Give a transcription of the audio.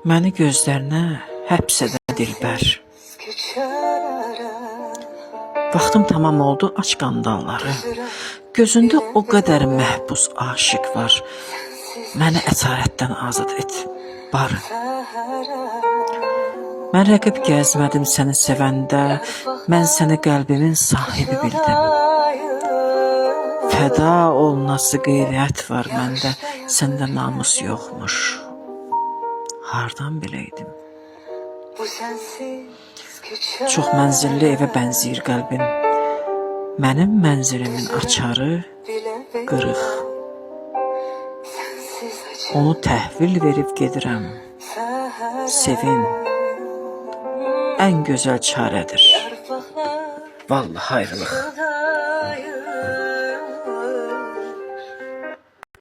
Məni gözlərinə həbs edən dilbər. Vaxtım tamam oldu, aç qandalları. Gözündə o qədər məhbus aşiq var. Məni əsarətdən azad et, barı. Mən rəqib gəzmədim səni sevəndə, mən səni qəlbimin sahibi bildim. Fəda olunası qeyrət var məndə, səndə namus yoxmuş. Hardan biləydim? Çox mənzilli evə bənzəyir qəlbin. Mənim mənzilimin açarı qırıq. Onu təhvil verib gedirəm. Sevin. Ən gözəl çarədir. Vallahi ayrılıq.